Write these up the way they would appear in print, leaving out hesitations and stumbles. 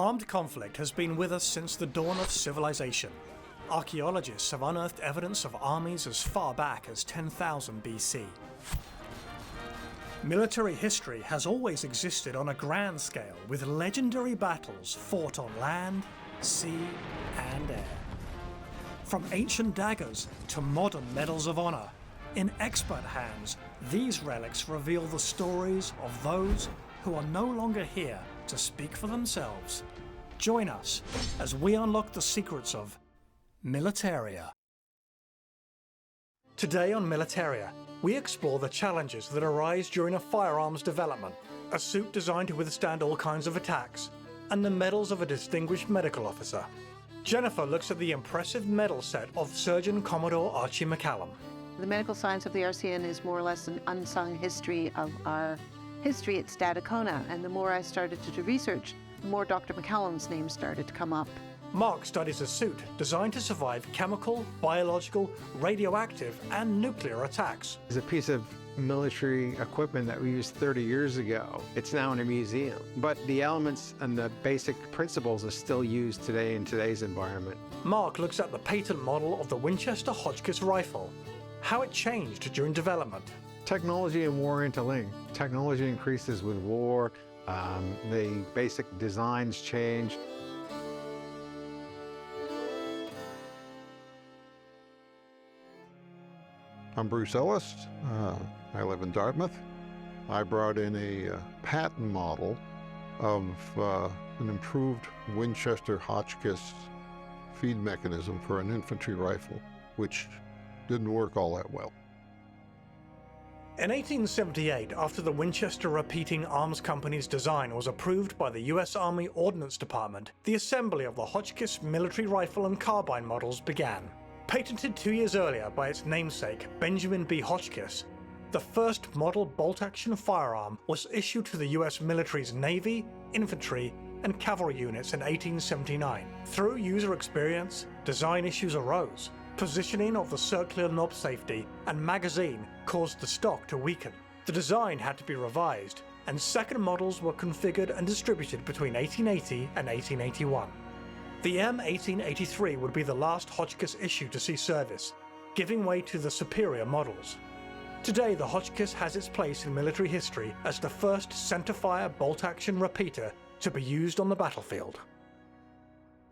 Armed conflict has been with us since the dawn of civilization. Archaeologists have unearthed evidence of armies as far back as 10,000 BC. Military history has always existed on a grand scale, with legendary battles fought on land, sea, and air. From ancient daggers to modern medals of honor, in expert hands, these relics reveal the stories of those who are no longer here to speak for themselves. Join us as we unlock the secrets of Militaria. Today on Militaria, we explore the challenges that arise during a firearms development, a suit designed to withstand all kinds of attacks, and the medals of a distinguished medical officer. Jennifer looks at the impressive medal set of Surgeon Commodore Archie McCallum. The medical science of the RCN is more or less an unsung history of our history at Stadacona, and the more I started to do research, the more Dr. McCallum's name started to come up. Mark studies a suit designed to survive chemical, biological, radioactive, and nuclear attacks. It's a piece of military equipment that we used 30 years ago. It's now in a museum, but the elements and the basic principles are still used today in today's environment. Mark looks at the patent model of the Winchester Hotchkiss rifle, how it changed during development. Technology and war interlink. Technology increases with war, the basic designs change. I'm Bruce Ellis. I live in Dartmouth. I brought in a patent model of an improved Winchester Hotchkiss feed mechanism for an infantry rifle, which didn't work all that well. In 1878, after the Winchester Repeating Arms Company's design was approved by the U.S. Army Ordnance Department, the assembly of the Hotchkiss military rifle and carbine models began. Patented 2 years earlier by its namesake, Benjamin B. Hotchkiss, the first model bolt-action firearm was issued to the U.S. military's Navy, infantry, and cavalry units in 1879. Through user experience, design issues arose. Positioning of the circular knob safety and magazine caused the stock to weaken. The design had to be revised, and second models were configured and distributed between 1880 and 1881. The M1883 would be the last Hotchkiss issue to see service, giving way to the superior models. Today, the Hotchkiss has its place in military history as the first centerfire bolt-action repeater to be used on the battlefield.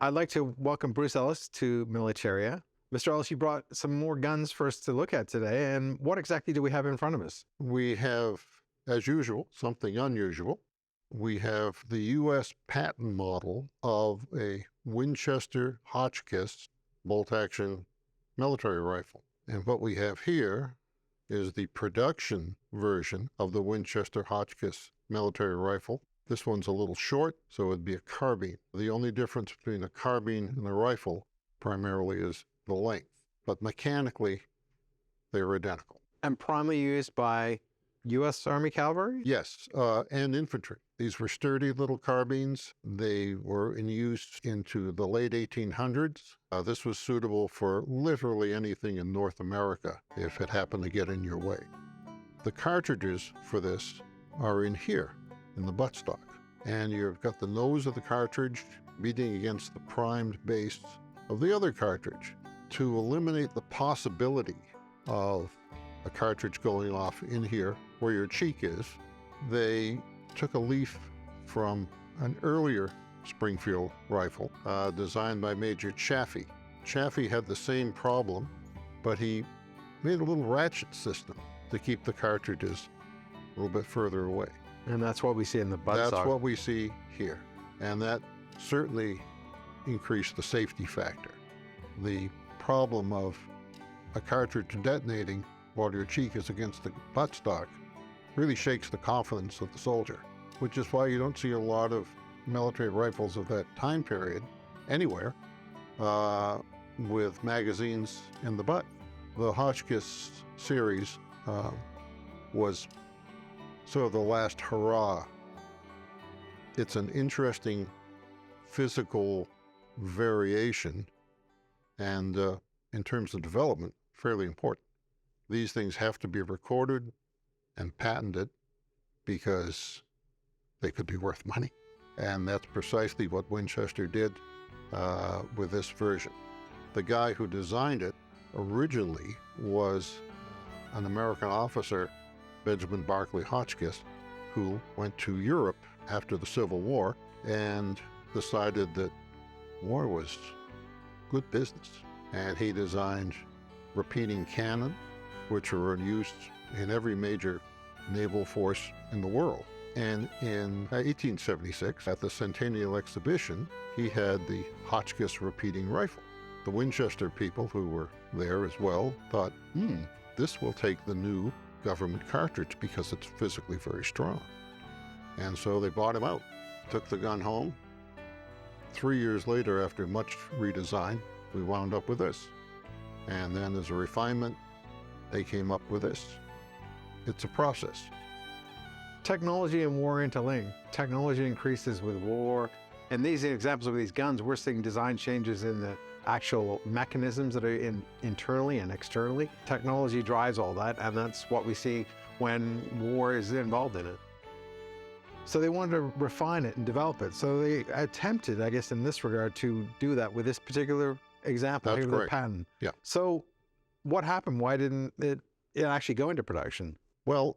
I'd like to welcome Bruce Ellis to Militaria. Mr. Ellis, you brought some more guns for us to look at today, and what exactly do we have in front of us? We have, as usual, something unusual. We have the U.S. patent model of a Winchester Hotchkiss bolt-action military rifle. And what we have here is the production version of the Winchester Hotchkiss military rifle. This one's a little short, so it'd be a carbine. The only difference between a carbine and a rifle primarily is the length, but mechanically they're identical. And primarily used by U.S. Army cavalry? Yes, and infantry. These were sturdy little carbines. They were in use into the late 1800s. This was suitable for literally anything in North America if it happened to get in your way. The cartridges for this are in here, in the buttstock. And you've got the nose of the cartridge beating against the primed base of the other cartridge. To eliminate the possibility of a cartridge going off in here where your cheek is, they took a leaf from an earlier Springfield rifle designed by Major Chaffee. Chaffee had the same problem, but he made a little ratchet system to keep the cartridges a little bit further away. And that's what we see in the buttstock. That's what we see here. And that certainly increased the safety factor. The problem of a cartridge detonating while your cheek is against the buttstock really shakes the confidence of the soldier, which is why you don't see a lot of military rifles of that time period anywhere with magazines in the butt. The Hotchkiss series was sort of the last hurrah. It's an interesting physical variation and in terms of development, fairly important. These things have to be recorded and patented because they could be worth money. And that's precisely what Winchester did with this version. The guy who designed it originally was an American officer, Benjamin Barclay Hotchkiss, who went to Europe after the Civil War and decided that war was good business. And he designed repeating cannon, which are used in every major naval force in the world. And in 1876, at the Centennial Exhibition, he had the Hotchkiss repeating rifle. The Winchester people who were there as well thought, this will take the new government cartridge because it's physically very strong. And so they bought him out, took the gun home. 3 years later, after much redesign, we wound up with this. And then as a refinement, they came up with this. It's a process. Technology and war interlink. Technology increases with war. And these examples of these guns, we're seeing design changes in the actual mechanisms that are internally and externally. Technology drives all that, and that's what we see when war is involved in it. So they wanted to refine it and develop it. So they attempted, I guess, in this regard, to do that with this particular example. That's here with the correct. patent. Yeah. So what happened? Why didn't it actually go into production? Well,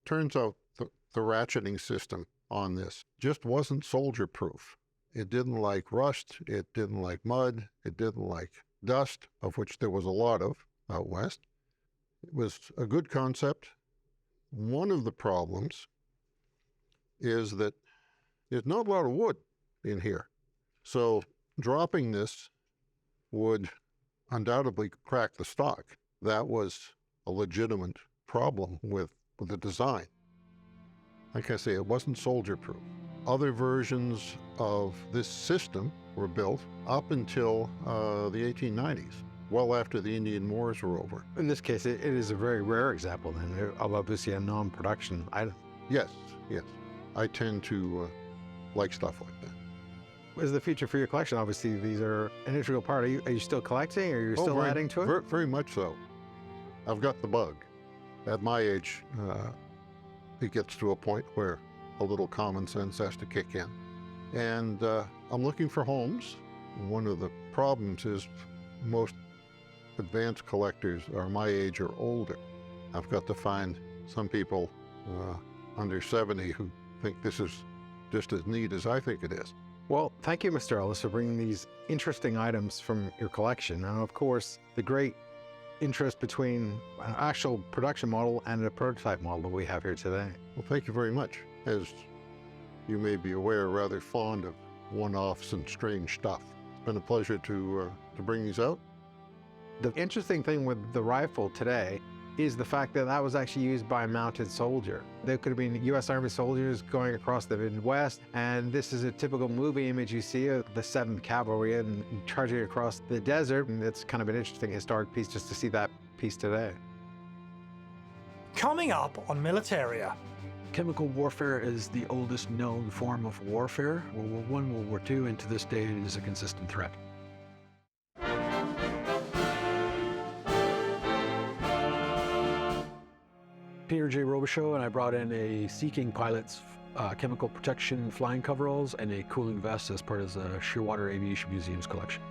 turns out the ratcheting system on this just wasn't soldier-proof. It didn't like rust, it didn't like mud, it didn't like dust, of which there was a lot of out west. It was a good concept. One of the problems is that there's not a lot of wood in here. So dropping this would undoubtedly crack the stock. That was a legitimate problem with the design. Like I say, it wasn't soldier-proof. Other versions of this system were built up until the 1890s, well after the Indian Wars were over. In this case, it is a very rare example then of obviously a non-production item. Yes. I tend to like stuff like that. What is the future for your collection? Obviously, these are an integral part. Are you still collecting, or are you still adding to it? Very much so. I've got the bug. At my age, it gets to a point where a little common sense has to kick in. And I'm looking for homes. One of the problems is most advanced collectors are my age or older. I've got to find some people under 70 who think this is just as neat as I think it is. Well, thank you, Mr. Ellis, for bringing these interesting items from your collection. And of course, the great interest between an actual production model and a prototype model that we have here today. Well, thank you very much. As you may be aware, rather fond of one-offs and strange stuff. It's been a pleasure to bring these out. The interesting thing with the rifle today is the fact that that was actually used by a mounted soldier. There could have been U.S. Army soldiers going across the Midwest, and this is a typical movie image you see of the 7th Cavalry and charging across the desert, and it's kind of an interesting historic piece just to see that piece today. Coming up on Militaria. Chemical warfare is the oldest known form of warfare. World War I, World War II, and to this day it is a consistent threat. Peter J. Robichaud, and I brought in a Sea King pilot's chemical protection flying coveralls and a cooling vest as part of the Shearwater Aviation Museum's collection.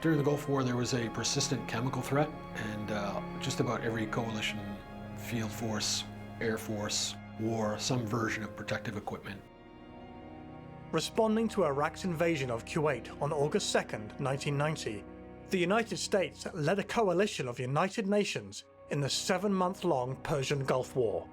During the Gulf War, there was a persistent chemical threat, and just about every coalition, field force, air force, wore some version of protective equipment. Responding to Iraq's invasion of Kuwait on August 2nd, 1990, the United States led a coalition of United Nations in the 7-month-long Persian Gulf War.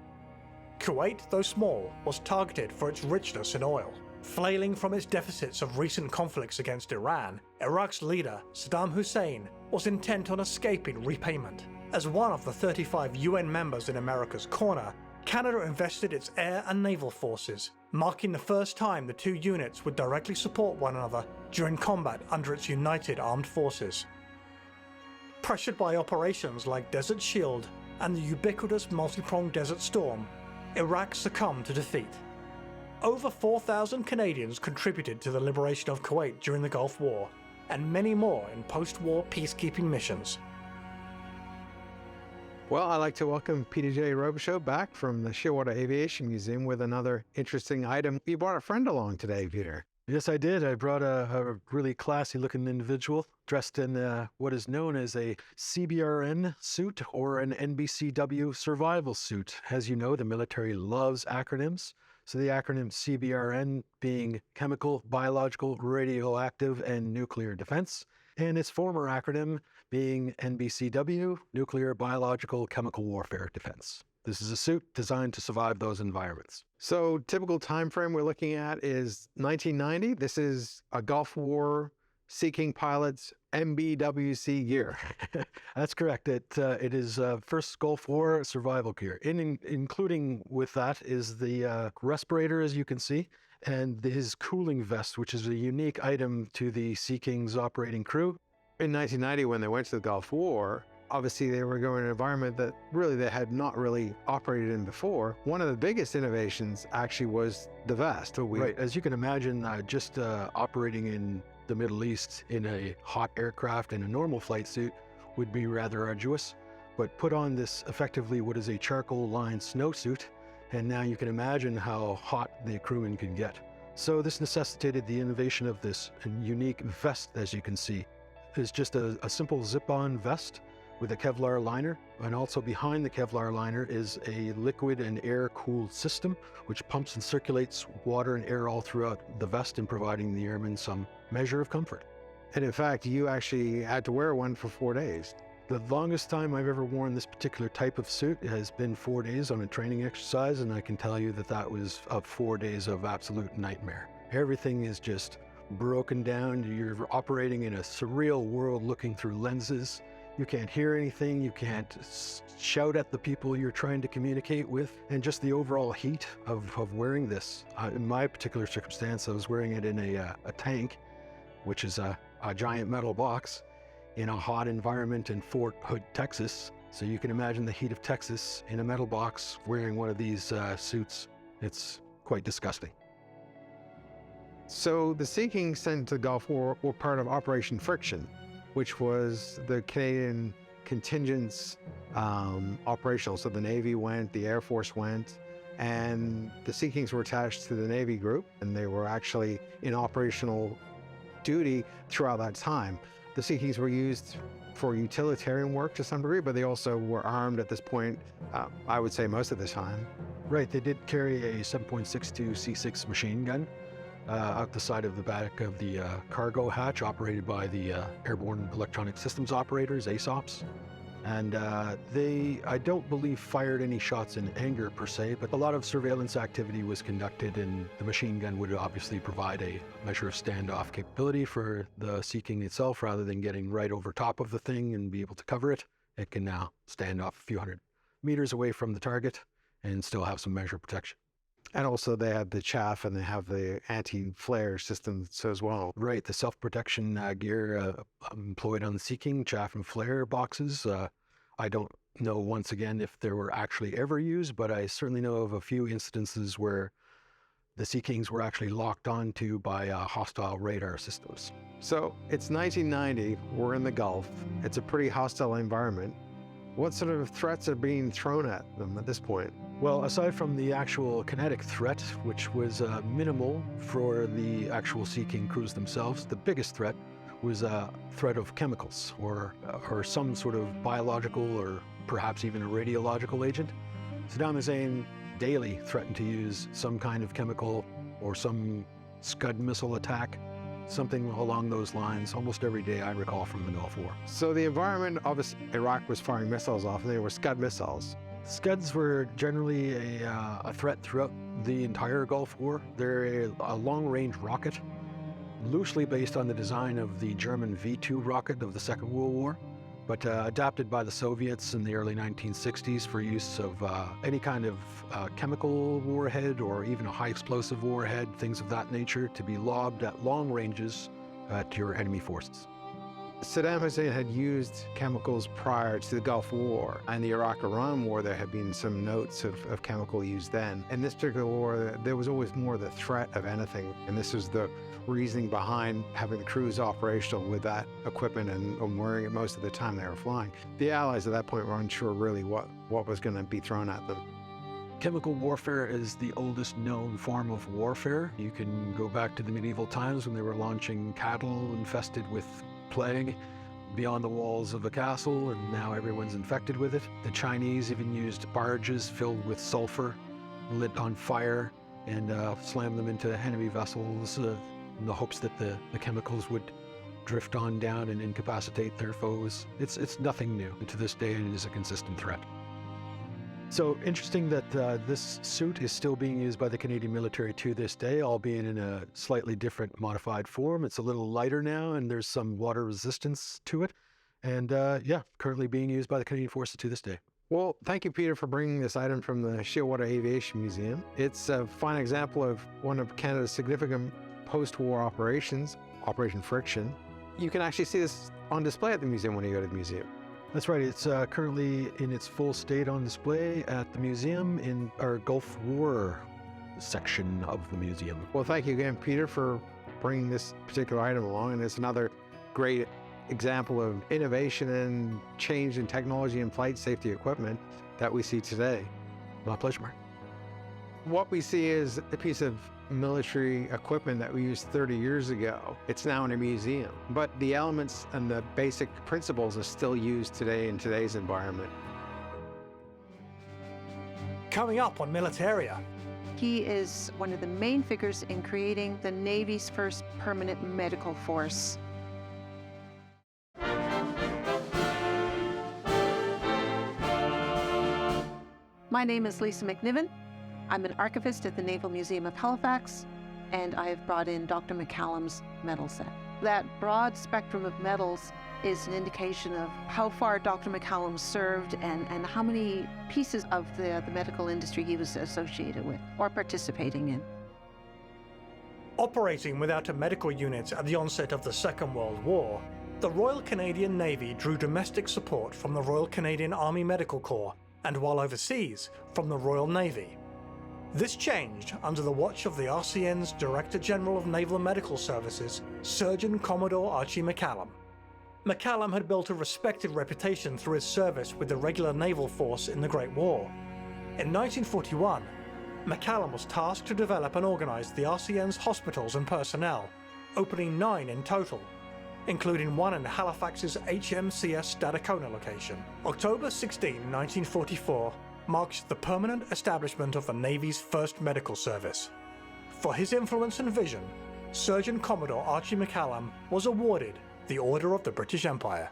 Kuwait, though small, was targeted for its richness in oil. Flailing from its deficits of recent conflicts against Iran, Iraq's leader, Saddam Hussein, was intent on escaping repayment. As one of the 35 UN members in America's corner, Canada invested its air and naval forces, marking the first time the two units would directly support one another during combat under its united armed forces. Pressured by operations like Desert Shield and the ubiquitous multi-pronged Desert Storm, Iraq succumbed to defeat. Over 4,000 Canadians contributed to the liberation of Kuwait during the Gulf War, and many more in post-war peacekeeping missions. Well, I'd like to welcome Peter J. Robichaud back from the Shearwater Aviation Museum with another interesting item. You brought a friend along today, Peter. Yes, I did. I brought a really classy-looking individual dressed in what is known as a CBRN suit or an NBCW survival suit. As you know, the military loves acronyms. So the acronym CBRN being Chemical, Biological, Radioactive, and Nuclear Defense, and its former acronym being NBCW, Nuclear, Biological, Chemical Warfare Defense. This is a suit designed to survive those environments. So typical time frame we're looking at is 1990. This is a Gulf War seeking pilots MBWC gear. That's correct. It is first Gulf War survival gear. Including with that is the respirator, as you can see, and his cooling vest, which is a unique item to the Sea King's operating crew. In 1990, when they went to the Gulf War, obviously they were going in an environment that really they had not really operated in before. One of the biggest innovations actually was the vest. Right, as you can imagine, just operating in the Middle East in a hot aircraft in a normal flight suit would be rather arduous, but put on this effectively what is a charcoal-lined snowsuit, and now you can imagine how hot the crewmen could get. So this necessitated the innovation of this unique vest, as you can see. It's just a simple zip-on vest with a Kevlar liner, and also behind the Kevlar liner is a liquid and air-cooled system which pumps and circulates water and air all throughout the vest and providing the airmen some measure of comfort. And in fact, you actually had to wear one for 4 days. The longest time I've ever worn this particular type of suit has been 4 days on a training exercise, and I can tell you that that was 4 days of absolute nightmare. Everything is just broken down. You're operating in a surreal world looking through lenses. You can't hear anything. You can't shout at the people you're trying to communicate with. And just the overall heat of wearing this. In my particular circumstance, I was wearing it in a tank, which is a giant metal box, in a hot environment in Fort Hood, Texas. So you can imagine the heat of Texas in a metal box wearing one of these suits. It's quite disgusting. So the Sea King sent to the Gulf War were part of Operation Friction, which was the Canadian contingent's operational. So the Navy went, the Air Force went, and the Sea Kings were attached to the Navy group, and they were actually in operational duty throughout that time. The Sea Kings were used for utilitarian work to some degree, but they also were armed at this point, I would say most of the time. Right, they did carry a 7.62 C6 machine gun out the side of the back of the cargo hatch, operated by the Airborne Electronic Systems Operators, ASOPs. And they, I don't believe, fired any shots in anger per se, but a lot of surveillance activity was conducted, and the machine gun would obviously provide a measure of standoff capability for the Sea King itself. Rather than getting right over top of the thing and be able to cover it, it can now stand off a few hundred meters away from the target and still have some measure of protection. And also they have the chaff and they have the anti-flare systems as well. Right, the self-protection gear employed on the Sea King, chaff and flare boxes. I don't know, once again, if they were actually ever used, but I certainly know of a few instances where the Sea Kings were actually locked onto by hostile radar systems. So it's 1990, we're in the Gulf. It's a pretty hostile environment. What sort of threats are being thrown at them at this point? Well, aside from the actual kinetic threat, which was minimal for the actual Sea King crews themselves, the biggest threat was a threat of chemicals or some sort of biological or perhaps even a radiological agent. Saddam Hussein daily threatened to use some kind of chemical or some Scud missile attack, something along those lines, almost every day I recall from the Gulf War. So the environment, obviously, Iraq was firing missiles off, and they were Scud missiles. Scuds were generally a threat throughout the entire Gulf War. They're a long-range rocket, loosely based on the design of the German V-2 rocket of the Second World War, but adapted by the Soviets in the early 1960s for use of any kind of chemical warhead or even a high-explosive warhead, things of that nature, to be lobbed at long ranges at your enemy forces. Saddam Hussein had used chemicals prior to the Gulf War, and the Iraq-Iran War, there had been some notes of chemical use then. In this particular war, there was always more the threat of anything, and this was the reasoning behind having the crews operational with that equipment and wearing it most of the time they were flying. The Allies at that point were unsure really what was going to be thrown at them. Chemical warfare is the oldest known form of warfare. You can go back to the medieval times when they were launching cattle infested with plague beyond the walls of a castle, and now everyone's infected with it. The Chinese even used barges filled with sulfur, lit on fire, and slammed them into enemy vessels in the hopes that the chemicals would drift on down and incapacitate their foes. It's nothing new. And to this day, it is a consistent threat. So interesting that this suit is still being used by the Canadian military to this day, albeit in a slightly different modified form. It's a little lighter now, and there's some water resistance to it. And yeah, currently being used by the Canadian Forces to this day. Well, thank you, Peter, for bringing this item from the Shearwater Aviation Museum. It's a fine example of one of Canada's significant post-war operations, Operation Friction. You can actually see this on display at the museum when you go to the museum. That's right. It's currently in its full state on display at the museum in our Gulf War section of the museum. Well, thank you again, Peter, for bringing this particular item along. And it's another great example of innovation and change in technology and flight safety equipment that we see today. My pleasure, Mark. What we see is a piece of military equipment that we used 30 years ago. It's now in a museum, but the elements and the basic principles are still used today in today's environment. Coming up on Militaria. He is one of the main figures in creating the Navy's first permanent medical force. My name is Lisa McNiven. I'm an archivist at the Naval Museum of Halifax, and I have brought in Dr. McCallum's medal set. That broad spectrum of medals is an indication of how far Dr. McCallum served and how many pieces of the medical industry he was associated with or participating in. Operating without a medical unit at the onset of the Second World War, the Royal Canadian Navy drew domestic support from the Royal Canadian Army Medical Corps, and while overseas, from the Royal Navy. This changed under the watch of the RCN's Director General of Naval Medical Services, Surgeon Commodore Archie McCallum. McCallum had built a respected reputation through his service with the regular naval force in the Great War. In 1941, McCallum was tasked to develop and organize the RCN's hospitals and personnel, opening 9 in total, including one in Halifax's HMCS Stadacona location. October 16, 1944, marks the permanent establishment of the Navy's first medical service. For his influence and vision, Surgeon Commodore Archie McCallum was awarded the Order of the British Empire.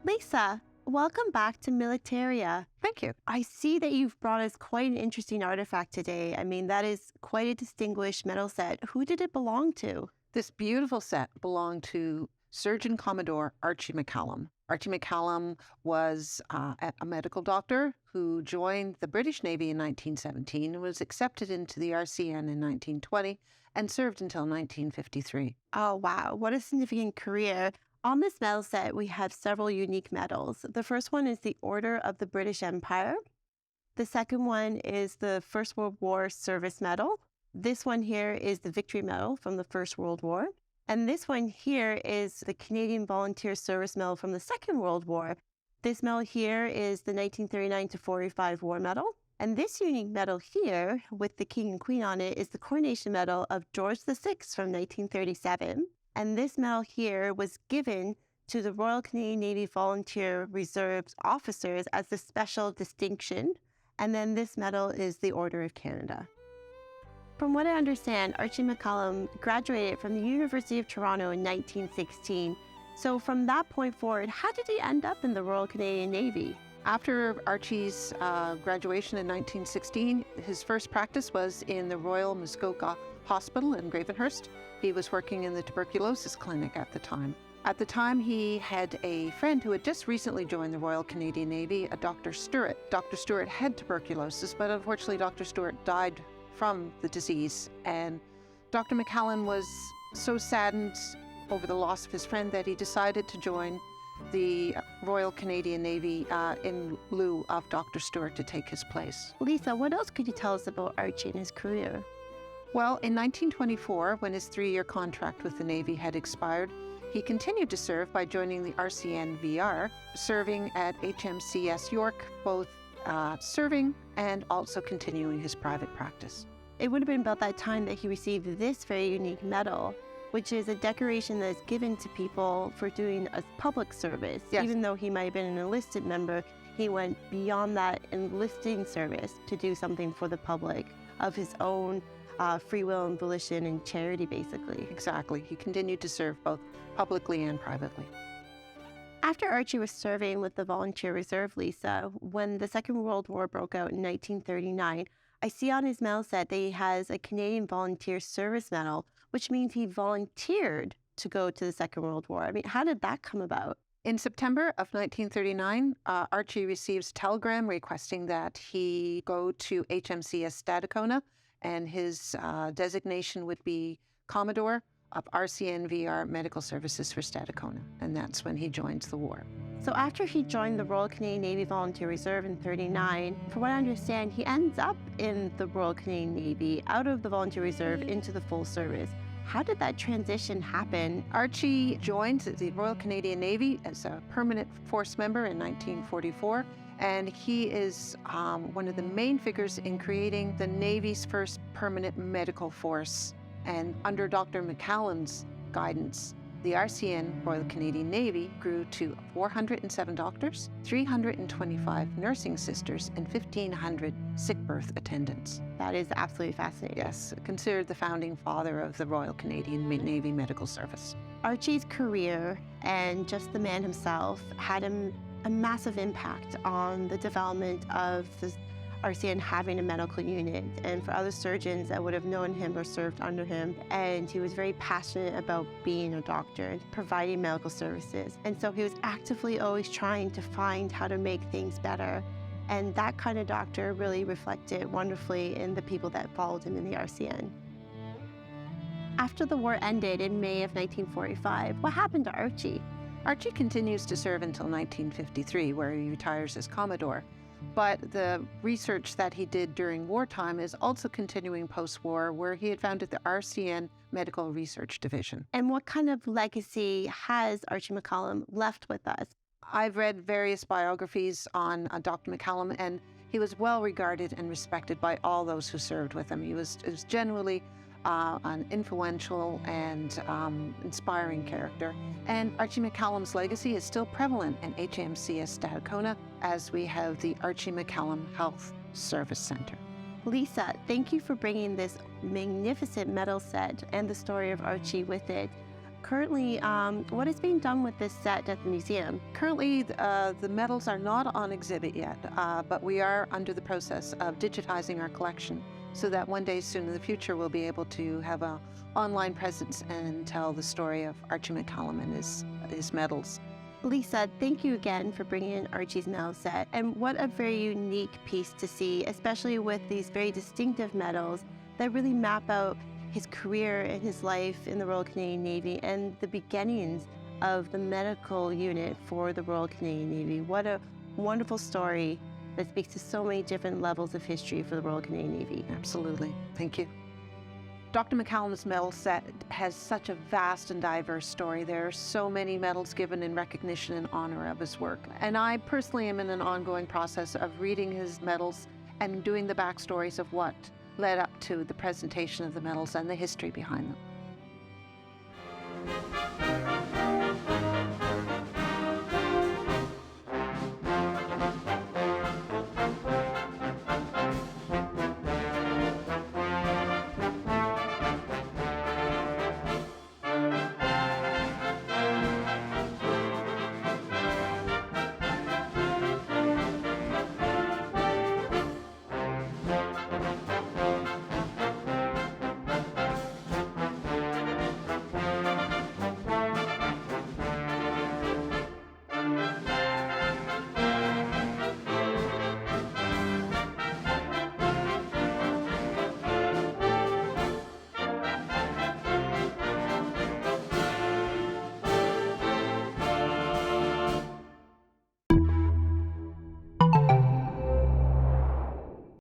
Lisa, welcome back to Militaria. Thank you. I see that you've brought us quite an interesting artifact today. I mean, that is quite a distinguished medal set. Who did it belong to? This beautiful set belonged to Surgeon Commodore Archie McCallum. Archie McCallum was a medical doctor who joined the British Navy in 1917 and was accepted into the RCN in 1920 and served until 1953. Oh, wow. What a significant career. On this medal set, we have several unique medals. The first one is the Order of the British Empire. The second one is the First World War Service Medal. This one here is the Victory Medal from the First World War. And this one here is the Canadian Volunteer Service Medal from the Second World War. This medal here is the 1939 to 45 War Medal. And this unique medal here with the King and Queen on it is the Coronation Medal of George VI from 1937. And this medal here was given to the Royal Canadian Navy Volunteer Reserves officers as a special distinction. And then this medal is the Order of Canada. From what I understand, Archie McCallum graduated from the University of Toronto in 1916. So from that point forward, how did he end up in the Royal Canadian Navy? After Archie's graduation in 1916, his first practice was in the Royal Muskoka Hospital in Gravenhurst. He was working in the tuberculosis clinic at the time. At the time, he had a friend who had just recently joined the Royal Canadian Navy, a Dr. Stewart. Dr. Stewart had tuberculosis, but unfortunately Dr. Stewart died from the disease, and Dr. McCallum was so saddened over the loss of his friend that he decided to join the Royal Canadian Navy in lieu of Dr. Stewart to take his place. Lisa, what else could you tell us about Archie and his career? Well, in 1924, when his 3-year contract with the Navy had expired, he continued to serve by joining the RCN-VR, serving at HMCS York, both serving and also continuing his private practice. It would have been about that time that he received this very unique medal, which is a decoration that is given to people for doing a public service. Yes. Even though he might have been an enlisted member, he went beyond that enlisting service to do something for the public of his own free will and volition and charity, basically. Exactly. He continued to serve both publicly and privately. After Archie was serving with the Volunteer Reserve, Lisa, when the Second World War broke out in 1939, I see on his medal set that he has a Canadian Volunteer Service Medal, which means he volunteered to go to the Second World War. I mean, how did that come about? In September of 1939, Archie receives a telegram requesting that he go to HMCS Stadacona, and his designation would be Commodore of RCN-VR Medical Services for Stadacona, and that's when he joins the war. So after he joined the Royal Canadian Navy Volunteer Reserve in 1939, from what I understand, he ends up in the Royal Canadian Navy, out of the Volunteer Reserve into the full service. How did that transition happen? Archie joined the Royal Canadian Navy as a permanent force member in 1944, and he is one of the main figures in creating the Navy's first permanent medical force. And under Dr. McCallum's guidance, the RCN, Royal Canadian Navy, grew to 407 doctors, 325 nursing sisters, and 1,500 sick berth attendants. That is absolutely fascinating. Yes, considered the founding father of the Royal Canadian Navy Medical Service. Archie's career and just the man himself had a massive impact on the development of the RCN having a medical unit, and for other surgeons that would have known him or served under him. And he was very passionate about being a doctor and providing medical services. And so he was actively always trying to find how to make things better. And that kind of doctor really reflected wonderfully in the people that followed him in the RCN. After the war ended in May of 1945, what happened to Archie? Archie continues to serve until 1953, where he retires as Commodore. But the research that he did during wartime is also continuing post-war, where he had founded the RCN Medical Research Division. And what kind of legacy has Archie McCallum left with us? I've read various biographies on Dr. McCallum, and he was well regarded and respected by all those who served with him. He was generally an influential and inspiring character. And Archie McCallum's legacy is still prevalent in HMCS Stadacona, as we have the Archie McCallum Health Service Center. Lisa, thank you for bringing this magnificent medal set and the story of Archie with it. Currently, what is being done with this set at the museum? Currently, the medals are not on exhibit yet, but we are under the process of digitizing our collection so that one day soon in the future we'll be able to have an online presence and tell the story of Archie McCallum and his medals. Lisa, thank you again for bringing in Archie's medal set. And what a very unique piece to see, especially with these very distinctive medals that really map out his career and his life in the Royal Canadian Navy and the beginnings of the medical unit for the Royal Canadian Navy. What a wonderful story that speaks to so many different levels of history for the Royal Canadian Navy. Absolutely. Thank you. Dr. McCallum's medal set has such a vast and diverse story. There are so many medals given in recognition and honor of his work. And I personally am in an ongoing process of reading his medals and doing the backstories of what led up to the presentation of the medals and the history behind them.